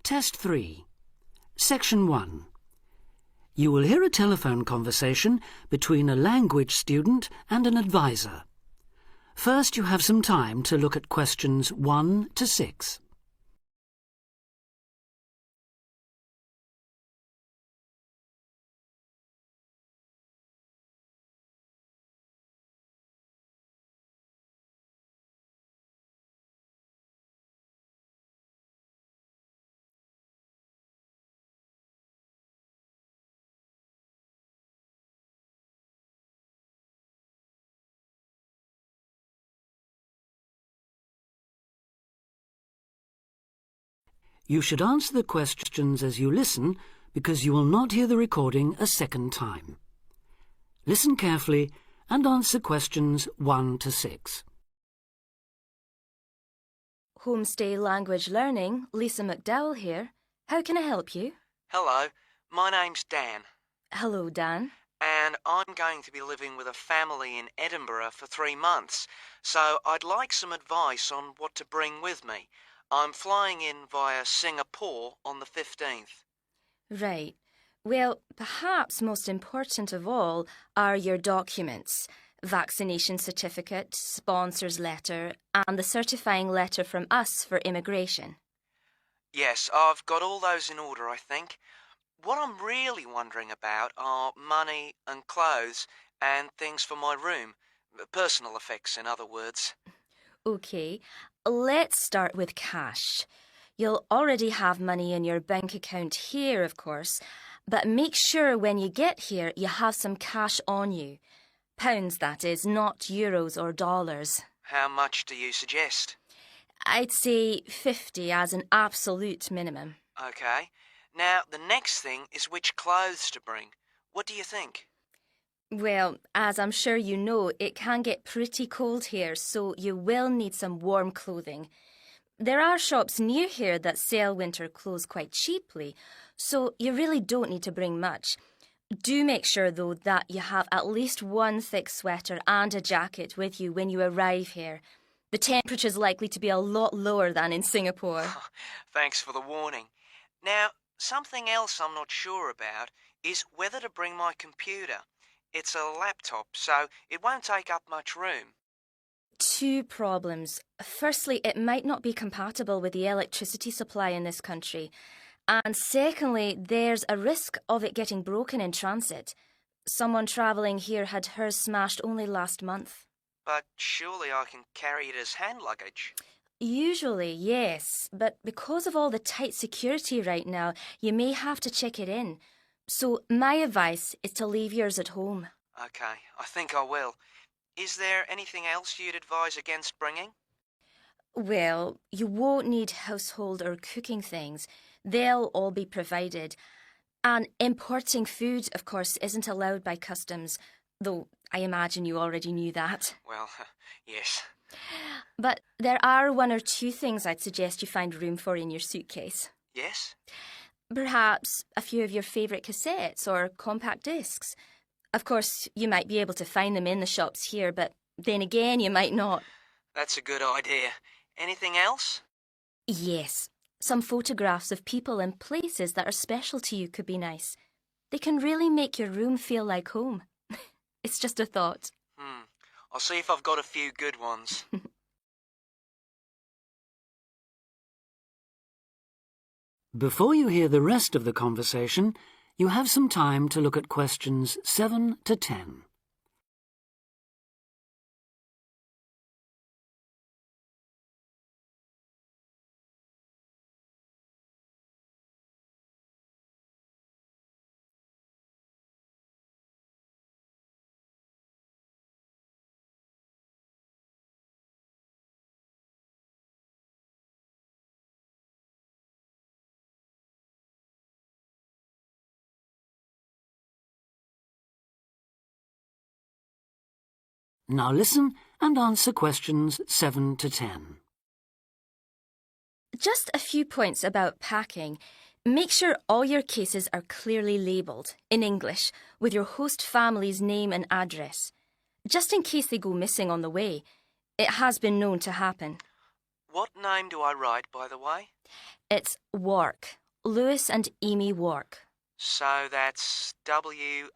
Test 3. Section 1. You will hear a telephone conversation between a language student and an advisor. First, you have some time to look at questions 1 to 6. You should answer the questions as you listen because you will not hear the recording a second time. Listen carefully and answer questions 1 to 6. Homestay Language Learning, Lisa McDowell here. How can I help you? Hello, my name's Dan. Hello, Dan. And I'm going to be living with a family in Edinburgh for 3 months, so I'd like some advice on what to bring with me. I'm flying in via Singapore on the 15th. Right. Well, perhaps most important of all are your documents. Vaccination certificate, sponsor's letter, and the certifying letter from us for immigration. Yes, I've got all those in order, I think. What I'm really wondering about are money and clothes and things for my room. Personal effects, in other words. OK, let's start with cash. You'll already have money in your bank account here, of course, but make sure when you get here you have some cash on you. Pounds, that is, not euros or dollars. How much do you suggest? I'd say 50 as an absolute minimum. OK. Now, the next thing is which clothes to bring. What do you think? Well, as I'm sure you know, it can get pretty cold here, so you will need some warm clothing. There are shops near here that sell winter clothes quite cheaply, so you really don't need to bring much. Do make sure, though, that you have at least one thick sweater and a jacket with you when you arrive here. The temperature's likely to be a lot lower than in Singapore. Thanks for the warning. Now, something else I'm not sure about is whether to bring my computer. It's a laptop, so it won't take up much room. 2 problems. Firstly, it might not be compatible with the electricity supply in this country. And secondly, there's a risk of it getting broken in transit. Someone travelling here had hers smashed only last month. But surely I can carry it as hand luggage. Usually, yes, but because of all the tight security right now, you may have to check it in. So my advice is to leave yours at home. OK, I think I will. Is there anything else you'd advise against bringing? Well, you won't need household or cooking things. They'll all be provided. And importing food, of course, isn't allowed by customs, though I imagine you already knew that. Well, yes. But there are 1 or 2 things I'd suggest you find room for in your suitcase. Yes? Perhaps a few of your favourite cassettes or compact discs. Of course, you might be able to find them in the shops here, but then again, you might not. That's a good idea. Anything else? Yes. Some photographs of people and places that are special to you could be nice. They can really make your room feel like home. It's just a thought. I'll see if I've got a few good ones. Before you hear the rest of the conversation, you have some time to look at questions 7 to 10. Now listen and answer questions 7 to 10. Just a few points about packing. Make sure all your cases are clearly labelled, in English, with your host family's name and address. Just in case they go missing on the way. It has been known to happen. What name do I write, by the way? It's Wark. Lewis and Amy Wark. So that's W-A-L-K?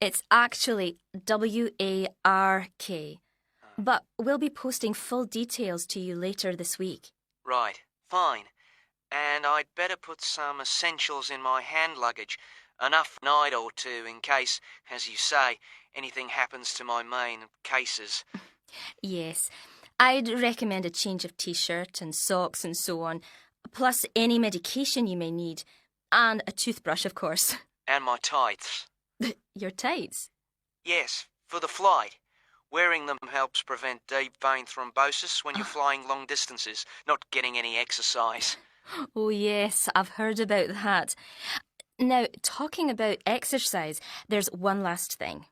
It's actually W-A-R-K. But we'll be posting full details to you later this week. Right, fine. And I'd better put some essentials in my hand luggage. Enough for a night or two in case, as you say, anything happens to my main cases. Yes, I'd recommend a change of t-shirt and socks and so on, plus any medication you may need, and a toothbrush, of course. And my tights. Your tights? Yes, for the flight. Wearing them helps prevent deep vein thrombosis when you're flying long distances, not getting any exercise. Oh yes, I've heard about that. Now, talking about exercise, there's one last thing.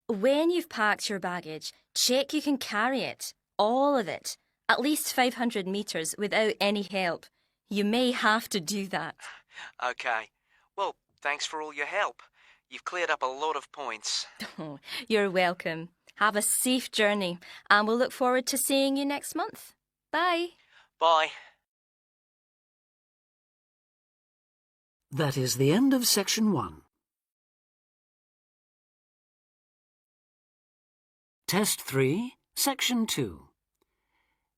When you've packed your baggage, check you can carry it, all of it, at least 500 metres without any help. You may have to do that. Okay. Well, thanks for all your help. You've cleared up a lot of points. Oh, you're welcome. Have a safe journey, and we'll look forward to seeing you next month. Bye. Bye. That is the end of section 1. Test 3, section 2.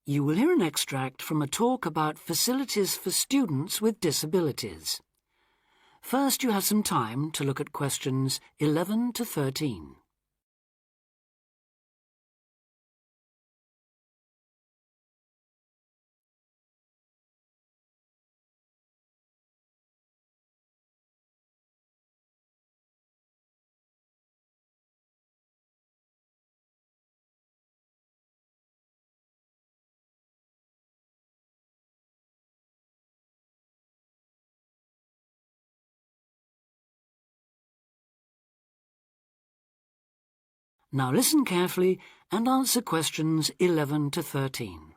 You will hear an extract from a talk about facilities for students with disabilities. First, you have some time to look at questions 11 to 13. Now listen carefully and answer questions 11 to 13.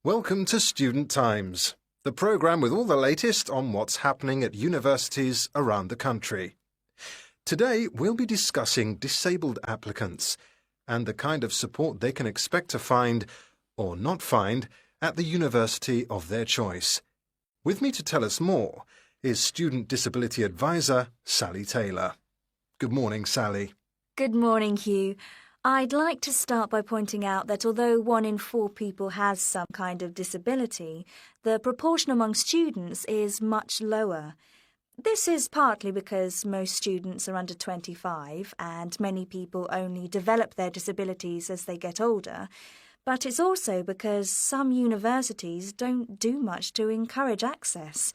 Welcome to Student Times, the programme with all the latest on what's happening at universities around the country. Today we'll be discussing disabled applicants and the kind of support they can expect to find, or not find, at the university of their choice. With me to tell us more is Student Disability Advisor Sally Taylor. Good morning, Sally. Good morning, Hugh. I'd like to start by pointing out that although 1 in 4 people has some kind of disability, the proportion among students is much lower. This is partly because most students are under 25 and many people only develop their disabilities as they get older, but it's also because some universities don't do much to encourage access.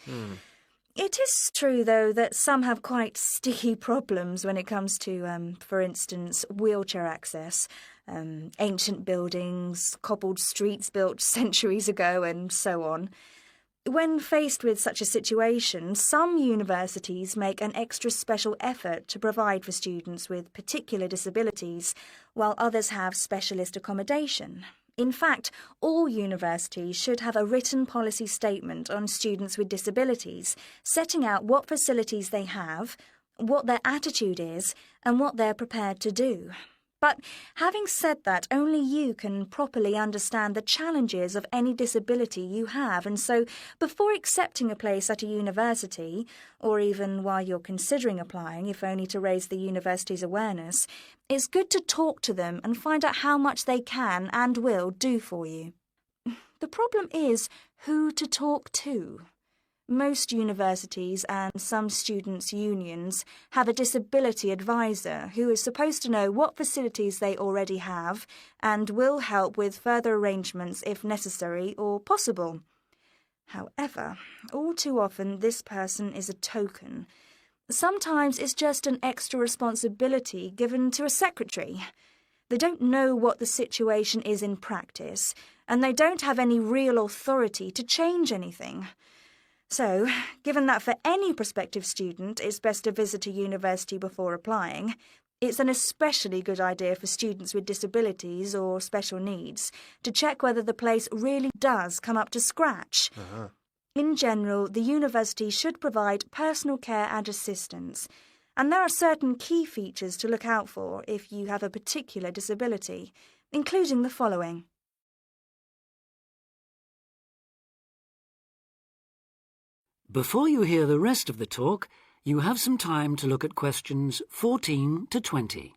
It is true, though, that some have quite sticky problems when it comes to, for instance, wheelchair access, ancient buildings, cobbled streets built centuries ago, and so on. When faced with such a situation, some universities make an extra special effort to provide for students with particular disabilities, while others have specialist accommodation. In fact, all universities should have a written policy statement on students with disabilities, setting out what facilities they have, what their attitude is, and what they're prepared to do. But having said that, only you can properly understand the challenges of any disability you have, and so before accepting a place at a university, or even while you're considering applying, if only to raise the university's awareness, it's good to talk to them and find out how much they can and will do for you. The problem is who to talk to. Most universities and some students' unions have a disability advisor who is supposed to know what facilities they already have and will help with further arrangements if necessary or possible. However, all too often this person is a token. Sometimes it's just an extra responsibility given to a secretary. They don't know what the situation is in practice, and they don't have any real authority to change anything. So, given that for any prospective student it's best to visit a university before applying, it's an especially good idea for students with disabilities or special needs to check whether the place really does come up to scratch. In general, the university should provide personal care and assistance, and there are certain key features to look out for if you have a particular disability. including the following. Before you hear the rest of the talk, you have some time to look at questions 14 to 20.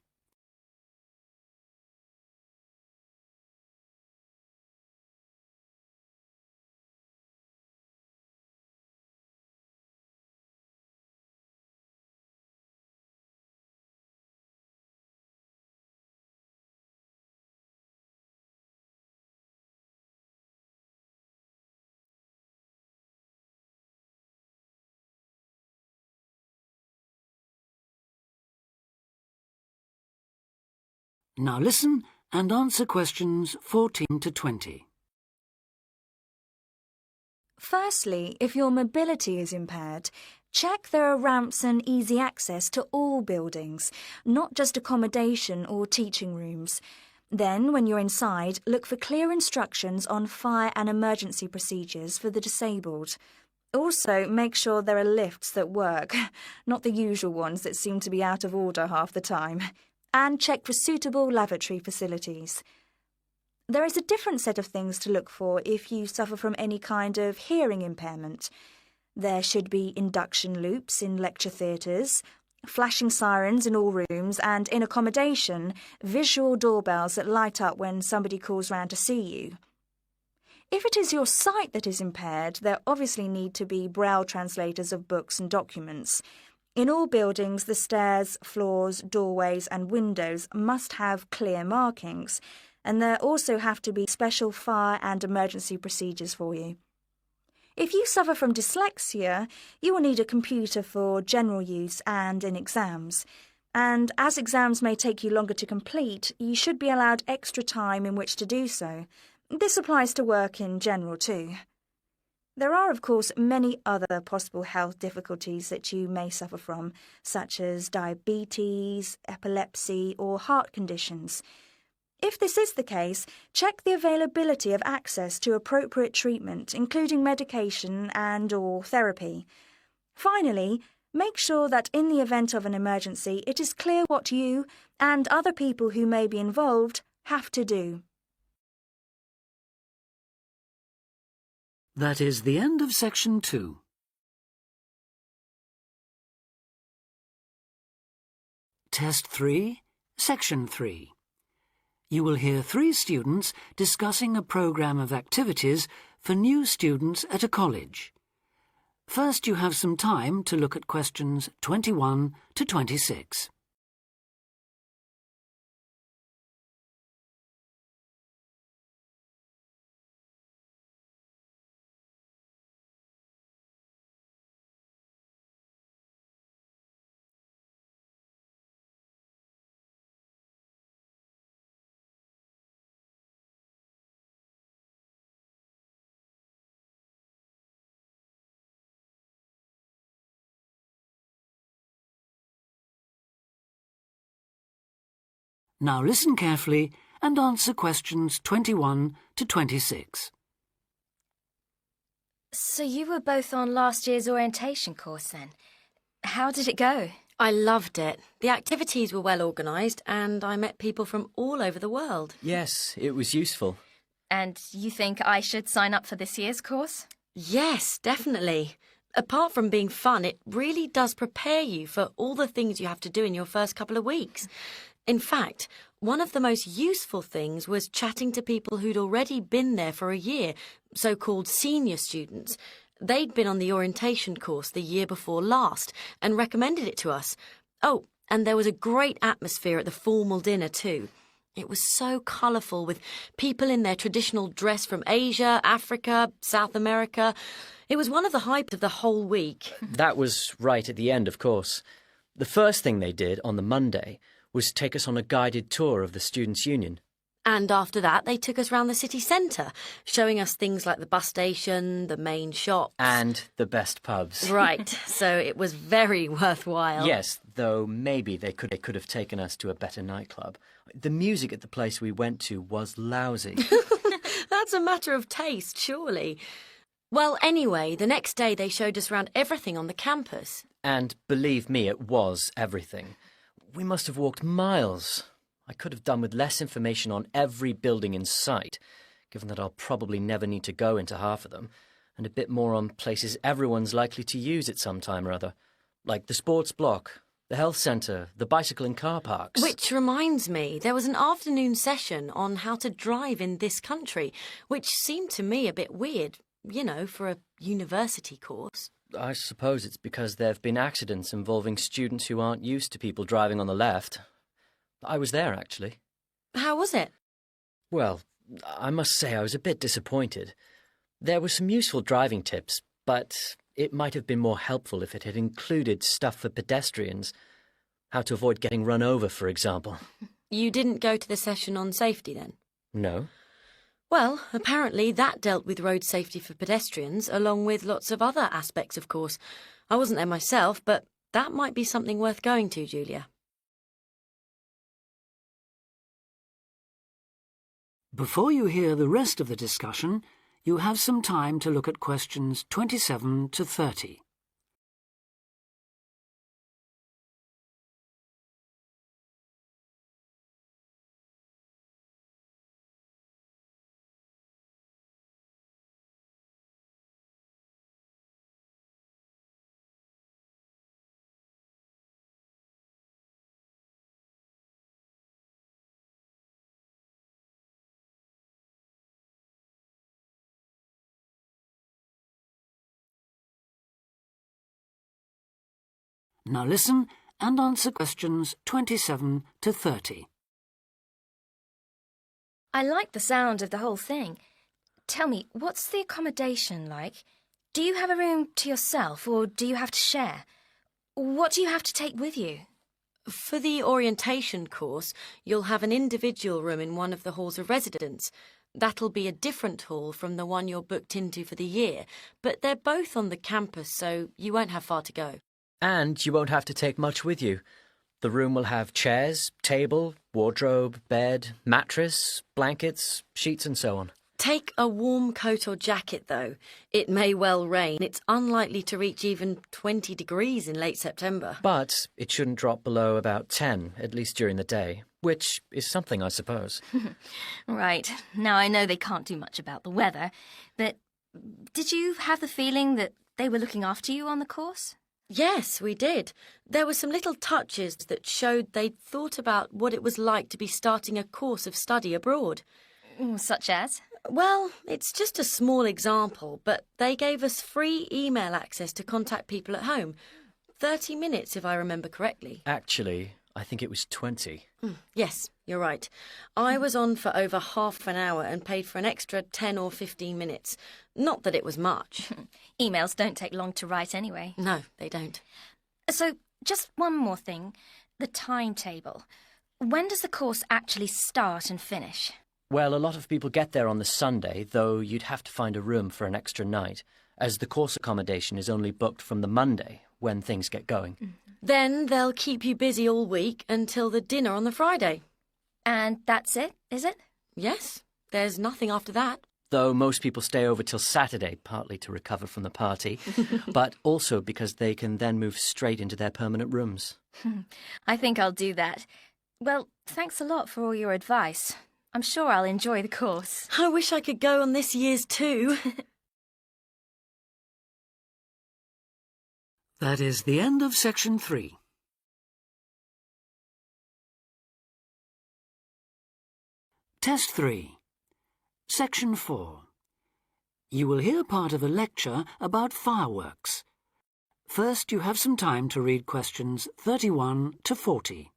Now listen and answer questions 14 to 20. Firstly, if your mobility is impaired, check there are ramps and easy access to all buildings, not just accommodation or teaching rooms. Then, when you're inside, look for clear instructions on fire and emergency procedures for the disabled. Also, make sure there are lifts that work, not the usual ones that seem to be out of order half the time. And check for suitable lavatory facilities. There is a different set of things to look for if you suffer from any kind of hearing impairment. There should be induction loops in lecture theatres, flashing sirens in all rooms, and in accommodation, visual doorbells that light up when somebody calls round to see you. If it is your sight that is impaired, there obviously need to be braille translators of books and documents. In all buildings, the stairs, floors, doorways and windows must have clear markings, and there also have to be special fire and emergency procedures for you. If you suffer from dyslexia, you will need a computer for general use and in exams. And as exams may take you longer to complete, you should be allowed extra time in which to do so. This applies to work in general too. There are, of course, many other possible health difficulties that you may suffer from, such as diabetes, epilepsy, or heart conditions. If this is the case, check the availability of access to appropriate treatment, including medication and/or therapy. Finally, make sure that in the event of an emergency, it is clear what you and other people who may be involved have to do. That is the end of section 2. Test 3, section 3. You will hear 3 students discussing a programme of activities for new students at a college. First, you have some time to look at questions 21 to 26. Now listen carefully and answer questions 21 to 26. So you were both on last year's orientation course then? How did it go? I loved it. The activities were well organised and I met people from all over the world. Yes, it was useful. And you think I should sign up for this year's course? Yes, definitely. Apart from being fun, it really does prepare you for all the things you have to do in your first couple of weeks. In fact, one of the most useful things was chatting to people who'd already been there for a year, so-called senior students. They'd been on the orientation course the year before last and recommended it to us. Oh, and there was a great atmosphere at the formal dinner too. It was so colourful with people in their traditional dress from Asia, Africa, South America. It was one of the highlights of the whole week. That was right at the end, of course. The first thing they did on the Monday was take us on a guided tour of the Students' Union. And after that, they took us round the city centre, showing us things like the bus station, the main shops. And the best pubs. Right, so it was very worthwhile. Yes, though maybe they could have taken us to a better nightclub. The music at the place we went to was lousy. That's a matter of taste, surely. Well, anyway, the next day they showed us round everything on the campus. And believe me, it was everything. We must have walked miles. I could have done with less information on every building in sight, given that I'll probably never need to go into half of them, and a bit more on places everyone's likely to use at some time or other, like the sports block, the health centre, the bicycle and car parks. Which reminds me, there was an afternoon session on how to drive in this country, which seemed to me a bit weird, you know, for a university course. I suppose it's because there have been accidents involving students who aren't used to people driving on the left. I was there, actually. How was it? Well, I must say I was a bit disappointed. There were some useful driving tips, but it might have been more helpful if it had included stuff for pedestrians. How to avoid getting run over, for example. You didn't go to the session on safety then? No. Well, apparently that dealt with road safety for pedestrians, along with lots of other aspects, of course. I wasn't there myself, but that might be something worth going to, Julia. Before you hear the rest of the discussion, you have some time to look at questions 27 to 30. Now listen and answer questions 27 to 30. I like the sound of the whole thing. Tell me, what's the accommodation like? Do you have a room to yourself, or do you have to share? What do you have to take with you? For the orientation course, you'll have an individual room in one of the halls of residence. That'll be a different hall from the one you're booked into for the year, but they're both on the campus, so you won't have far to go. And you won't have to take much with you. The room will have chairs, table, wardrobe, bed, mattress, blankets, sheets and so on. Take a warm coat or jacket, though. It may well rain. It's unlikely to reach even 20 degrees in late September. But it shouldn't drop below about 10, at least during the day, which is something, I suppose. Right. Now I know they can't do much about the weather, but did you have the feeling that they were looking after you on the course? Yes, we did. There were some little touches that showed they'd thought about what it was like to be starting a course of study abroad. Such as? Well, it's just a small example, but they gave us free email access to contact people at home. 30 minutes, if I remember correctly. Actually, I think it was 20. Yes, you're right. I was on for over half an hour and paid for an extra 10 or 15 minutes. Not that it was much. Emails don't take long to write anyway. No, they don't. So, just one more thing. The timetable. When does the course actually start and finish? Well, a lot of people get there on the Sunday, though you'd have to find a room for an extra night, as the course accommodation is only booked from the Monday, when things get going. Then they'll keep you busy all week until the dinner on the Friday. And that's it, is it? Yes, there's nothing after that. Though most people stay over till Saturday, partly to recover from the party, but also because they can then move straight into their permanent rooms. I think I'll do that. Well, thanks a lot for all your advice. I'm sure I'll enjoy the course. I wish I could go on this year's too. That is the end of section 3. Test 3. Section 4. You will hear part of a lecture about fireworks. First, you have some time to read questions 31 to 40.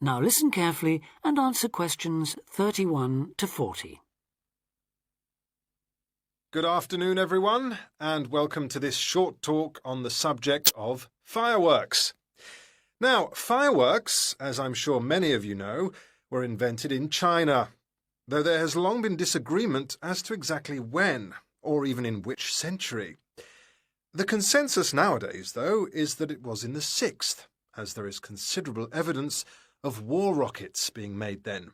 Now listen carefully and answer questions 31 to 40. Good afternoon, everyone, and welcome to this short talk on the subject of fireworks. Now, fireworks, as I'm sure many of you know, were invented in China, though there has long been disagreement as to exactly when, or even in which century. The consensus nowadays, though, is that it was in the 6th, as there is considerable evidence of war rockets being made then.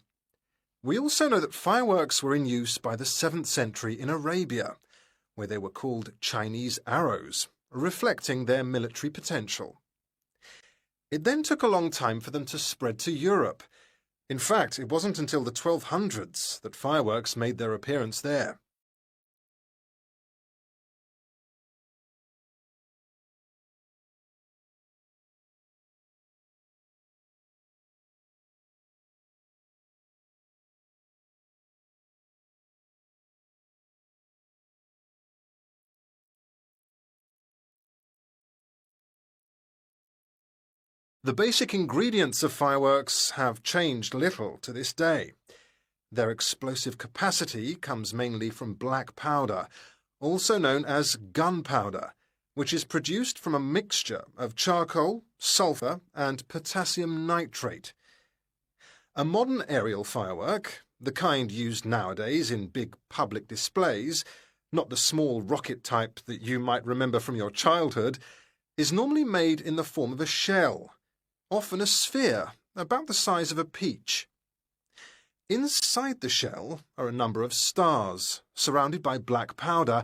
We also know that fireworks were in use by the 7th century in Arabia, where they were called Chinese arrows, reflecting their military potential. It then took a long time for them to spread to Europe. In fact, it wasn't until the 1200s that fireworks made their appearance there. The basic ingredients of fireworks have changed little to this day. Their explosive capacity comes mainly from black powder, also known as gunpowder, which is produced from a mixture of charcoal, sulfur, and potassium nitrate. A modern aerial firework, the kind used nowadays in big public displays, not the small rocket type that you might remember from your childhood, is normally made in the form of a shell, often a sphere about the size of a peach. Inside the shell are a number of stars, surrounded by black powder,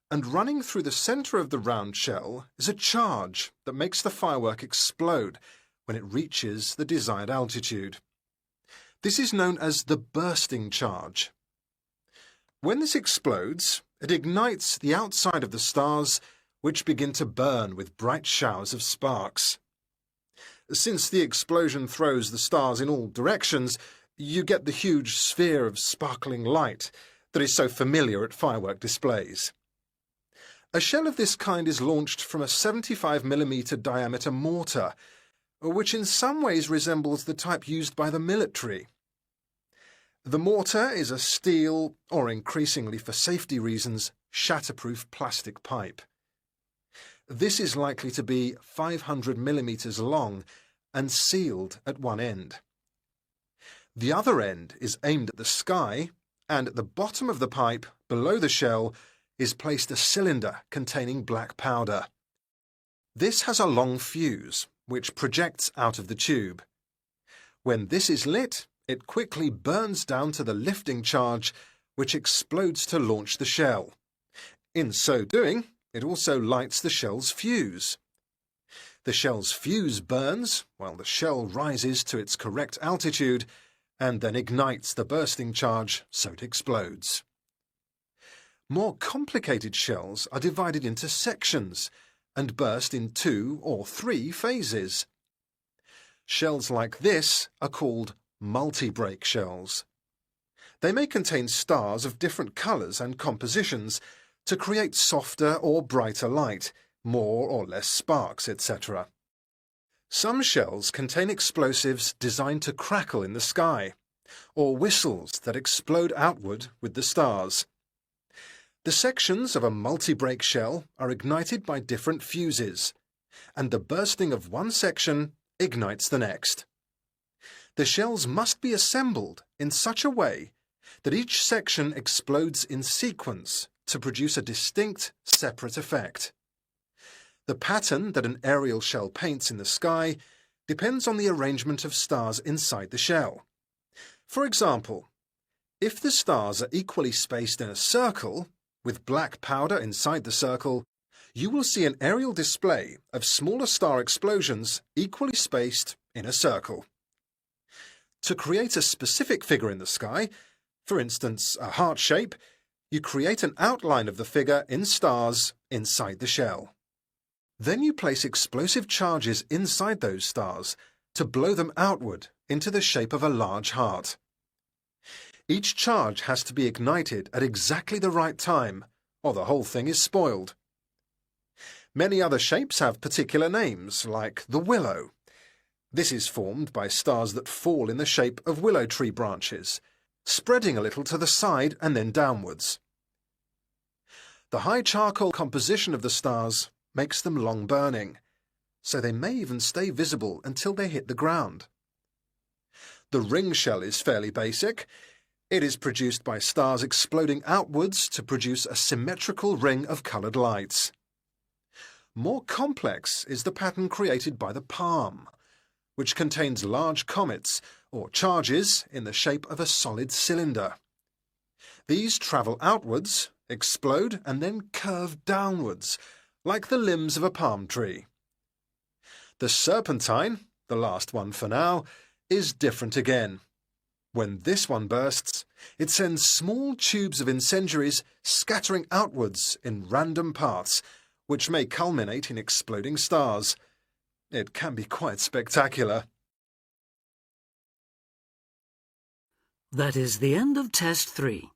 and running through the centre of the round shell is a charge that makes the firework explode when it reaches the desired altitude. This is known as the bursting charge. When this explodes, it ignites the outside of the stars, which begin to burn with bright showers of sparks. Since the explosion throws the stars in all directions, you get the huge sphere of sparkling light that is so familiar at firework displays. A shell of this kind is launched from a 75mm diameter mortar, which in some ways resembles the type used by the military. The mortar is a steel, or increasingly for safety reasons, shatterproof plastic pipe. This is likely to be 500mm long and sealed at one end. The other end is aimed at the sky, and at the bottom of the pipe, below the shell, is placed a cylinder containing black powder. This has a long fuse, which projects out of the tube. When this is lit, it quickly burns down to the lifting charge, which explodes to launch the shell. In so doing, it also lights the shell's fuse. The shell's fuse burns while the shell rises to its correct altitude and then ignites the bursting charge so it explodes. More complicated shells are divided into sections and burst in 2 or 3 phases. Shells like this are called multi-break shells. They may contain stars of different colours and compositions to create softer or brighter light, more or less sparks, etc. Some shells contain explosives designed to crackle in the sky, or whistles that explode outward with the stars. The sections of a multi-break shell are ignited by different fuses, and the bursting of one section ignites the next. The shells must be assembled in such a way that each section explodes in sequence to produce a distinct, separate effect. The pattern that an aerial shell paints in the sky depends on the arrangement of stars inside the shell. For example, if the stars are equally spaced in a circle, with black powder inside the circle, you will see an aerial display of smaller star explosions equally spaced in a circle. To create a specific figure in the sky, for instance a heart shape, you create an outline of the figure in stars inside the shell. Then you place explosive charges inside those stars to blow them outward into the shape of a large heart. Each charge has to be ignited at exactly the right time, or the whole thing is spoiled. Many other shapes have particular names, like the willow. This is formed by stars that fall in the shape of willow tree branches, spreading a little to the side and then downwards. The high charcoal composition of the stars makes them long-burning, so they may even stay visible until they hit the ground. The ring shell is fairly basic. It is produced by stars exploding outwards to produce a symmetrical ring of coloured lights. More complex is the pattern created by the palm, which contains large comets or charges in the shape of a solid cylinder. These travel outwards, explode and then curve downwards, like the limbs of a palm tree. The serpentine, the last one for now, is different again. When this one bursts, it sends small tubes of incendiaries scattering outwards in random paths, which may culminate in exploding stars. It can be quite spectacular. That is the end of Test 3.